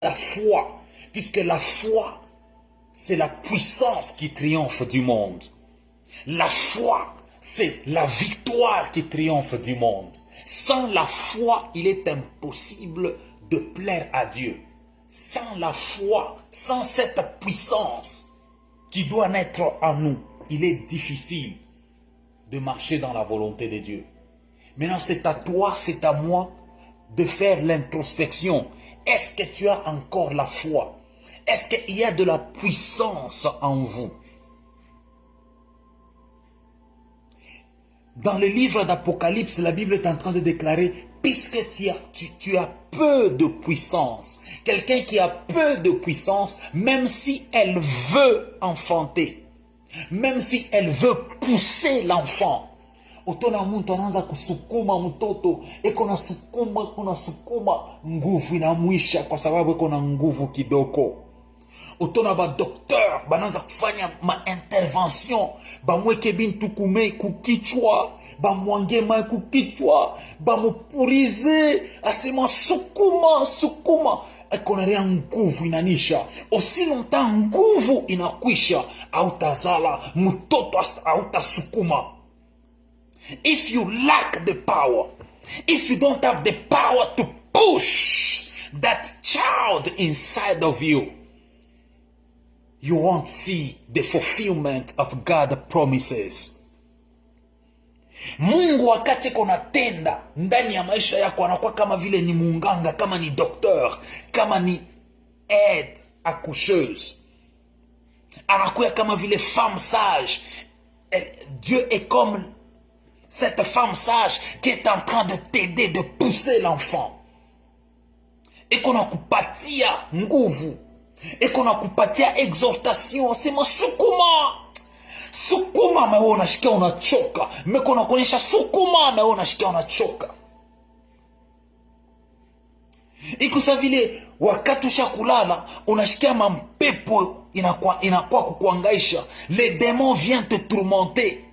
la foi, puisque la foi, c'est la puissance qui triomphe du monde. La foi, c'est la victoire qui triomphe du monde. Sans la foi, il est impossible de plaire à Dieu. Sans la foi, sans cette puissance qui doit naître en nous, il est difficile de marcher dans la volonté de Dieu. Maintenant, c'est à toi, c'est à moi de faire l'introspection. Est-ce que tu as encore la foi? Est-ce qu'il y a de la puissance en vous? Dans le livre d'Apocalypse, la Bible est en train de déclarer, puisque tu as peu de puissance, quelqu'un qui a peu de puissance, même si elle veut enfanter, même si elle veut pousser l'enfant, utona muntu anaanza kusukuma mtoto, eko nasukuma, nguvu inamwisha kwa sababu eko na nguvu kidogo. Utona ba docteur banaanza kufanya ma intervention, bamweke bintu kukichwa, bamwange mai kukichwa, bamupurize, asema sukuma, eko na rea nguvu inanisha. Osi longtemps nguvu inakwisha, autazala mtoto autasukuma. If you lack the power, if you don't have the power to push that child inside of you, you won't see the fulfillment of God's promises. Mungu wakati kuna tenda ndani ya maisha yako anakuwa kama vile ni munganga, kama ni docteur, kama ni aide accoucheuse. Anakuwa kama vile femme sage. Dieu est comme cette femme sage qui est en train de t'aider, de pousser l'enfant. Et qu'on a kupatia nguvu. Et qu'on a kupatia exhortation. Sema sukuma mewe unashikia unachoka. Mekona kuonyesha sukuma mewe unashikia unachoka. Ikusa vile wakati ushakulala unashikia mampepo inakuwa kukuangaisha. Les démons viennent te tourmenter.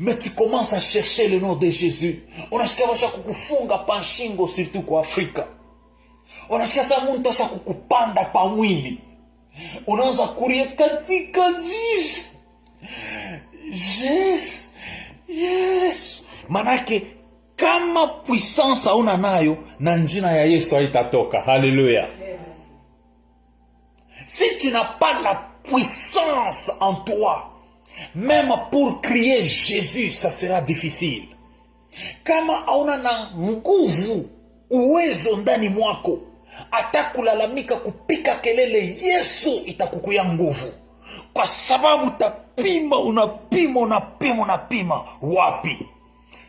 Mais tu commences à chercher le nom de Jésus. Unashikia washa kukufunga panshingo, surtout kwa Afrika. Unashikia sa muntu asha kukupanda pa mwili. Unaanza kuria katika jiji. Yes. Manake kama puissance hauna nayo, na njina ya Yesu haitatoka. Hallelujah. Si tu n'as pas la puissance en toi, même pour crier Jésus, ça sera difficile. Kama hauna na nguvu, uwezo ndani mwako, hata kulalamika kupika kelele Yesu itakukuya nguvu. Kwa sababu utapima, unapima wapi?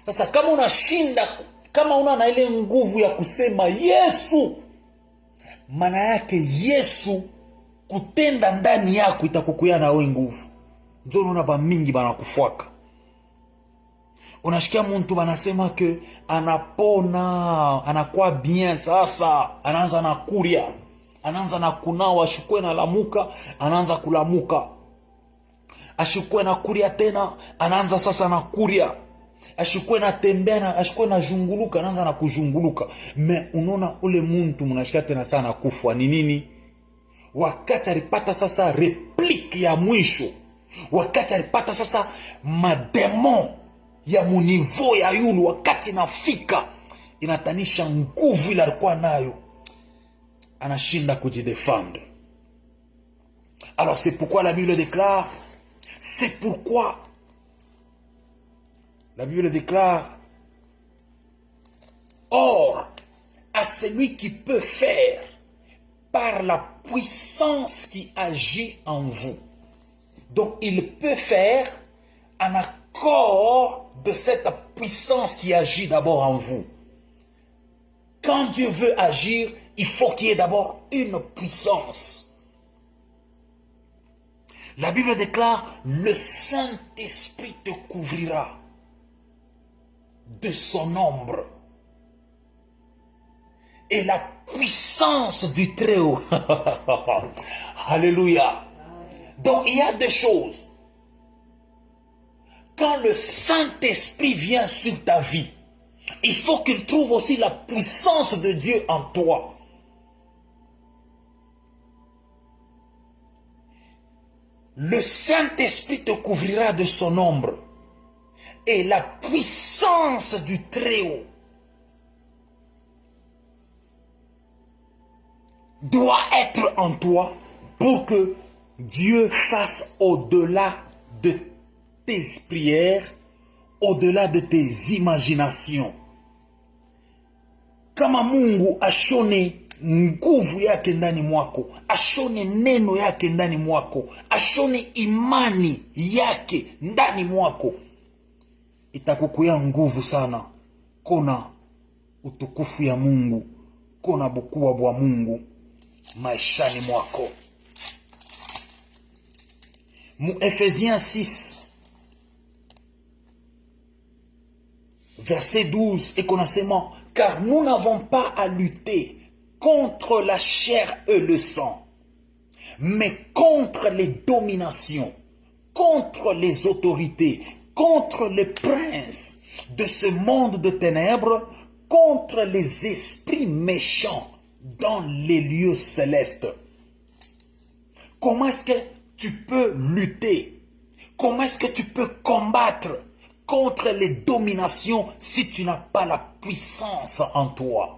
Sasa kama unashinda, kama una na ile nguvu ya kusema Yesu, maana yake Yesu kutenda ndani yako itakukuya na wewe nguvu. Ndio unaona ba mingi banakufuaka. Unashikia muntu banasema ke anapona, anakuwa bien, sasa anaanza na kuria, anaanza na kunawa, ashukwe na lamuka, anaanza kulamuka. Ashukwe na kuria tena, anaanza sasa na kuria. Ashukwe na tembea, ashukwe na junguluka, anaanza na kujunguluka. Me unaona ule muntu mnashikia tena sana kufa ni nini? Wakati alipata sasa replike ya mwisho, wakati alipata sasa mademon ya munivo ya yulu, wakati nafika inatanisha nguvu ile alikuwa nayo, anashinda kujidefendre. Alors c'est pourquoi la Bible déclare, c'est pourquoi la Bible déclare, or à celui qui peut faire par la puissance qui agit en vous. Donc il peut faire en accord de cette puissance qui agit d'abord en vous. Quand Dieu veut agir, il faut qu'il y ait d'abord une puissance. La Bible déclare, le Saint-Esprit te couvrira de son ombre. Et la puissance du Très-Haut. Alléluia. Donc il y a deux choses. Quand le Saint-Esprit vient sur ta vie, il faut qu'il trouve aussi la puissance de Dieu en toi. Le Saint-Esprit te couvrira de son ombre et la puissance du Très-Haut doit être en toi pour que Dieu fasse au-delà de tes prières, au-delà de tes imaginations. Kama Mungu ashone nguvu yake ndani mwako, ashone neno yake ndani mwako, ashone imani yake ndani mwako, itakukuya nguvu sana. Kona utukufu ya Mungu, kona bukua bwa Mungu maishani mwako. Mu Ephésiens 6 verset 12 et commencement, car nous n'avons pas à lutter contre la chair et le sang, mais contre les dominations, contre les autorités, contre les princes de ce monde de ténèbres, contre les esprits méchants dans les lieux célestes. Comment est-ce que tu peux lutter? Comment est-ce que tu peux combattre contre les dominations si tu n'as pas la puissance en toi?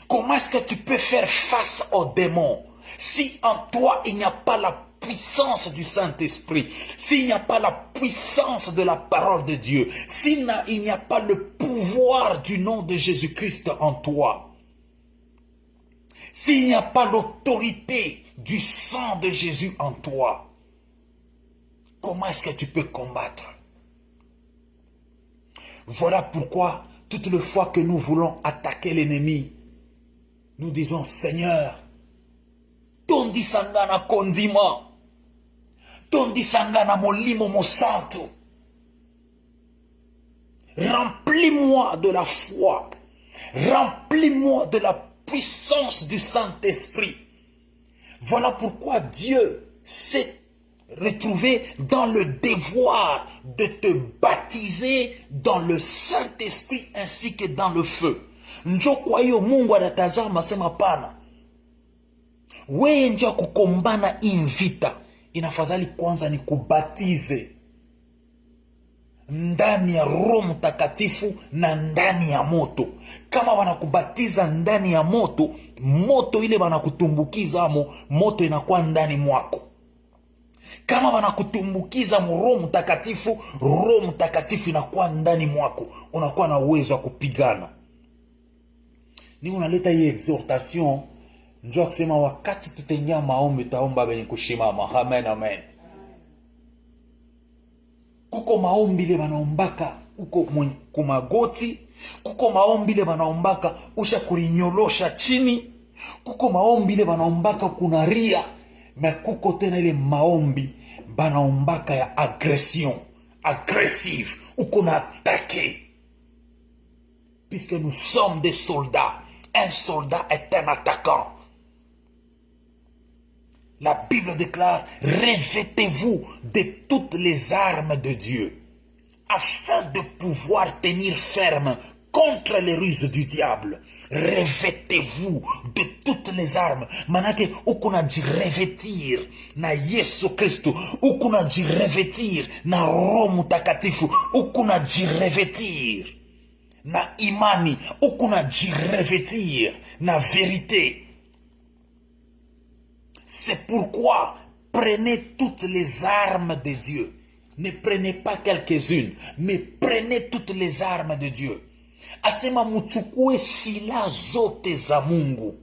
Comment est-ce que tu peux faire face aux démons si en toi il n'y a pas la puissance du Saint-Esprit, s'il n'y a pas la puissance de la parole de Dieu, s'il n'y a pas le pouvoir du nom de Jésus-Christ en toi, s'il n'y a pas l'autorité du sang de Jésus en toi, comment est-ce que tu peux combattre? Voilà pourquoi, toutes les fois que nous voulons attaquer l'ennemi, nous disons, Seigneur, tondi sangana kondima, tondi sangana molimo mo santo, remplis-moi de la foi, remplis-moi de la puissance du Saint-Esprit. Voilà pourquoi Dieu s'est retrouvé dans le devoir de te baptiser dans le Saint-Esprit ainsi que dans le feu. Njo kwa hiyo Mungu anatazama sema pana, wewe nje kukombana invita, inafadhali kwanza ni kubatize ndani ya Roho Mtakatifu na ndani ya moto. Kama wanakubatiza ndani ya moto, moto ile wanakutumbukiza amo, moto inakuwa ndani mwako. Kama wanakutumbukiza Roho Mtakatifu, Roho Mtakatifu inakuwa ndani mwako, unakuwa na uwezo wa kupigana. Ni unaleta hii exhortation, njoo kusema wakati tutengia maombi taomba benye kushimama. Amen, amen. Kuko maombi le wanaombaka uko kumagoti, kuko maombi le wanaombaka usha kurinyolosha chini, kuko maombi le wanaombaka kunaria, na kuko tena ile maombi wanaombaka ya agression, agressive, uko na attaquer. Puisque nous sommes des soldats, un soldat est un attaquant. La Bible déclare, revêtez-vous de toutes les armes de Dieu, afin de pouvoir tenir ferme contre les ruses du diable. Revêtez-vous de toutes les armes. Manake ukuna di revêtir na Yesu Kristo, ukuna di revêtir na Roho Mtakatifu, ukuna di revêtir na imani, ukuna di revêtir na vérité. C'est pourquoi prenez toutes les armes de Dieu. Ne prenez pas quelques-unes, mais prenez toutes les armes de Dieu. Asema muchukue silaha zote za Mungu.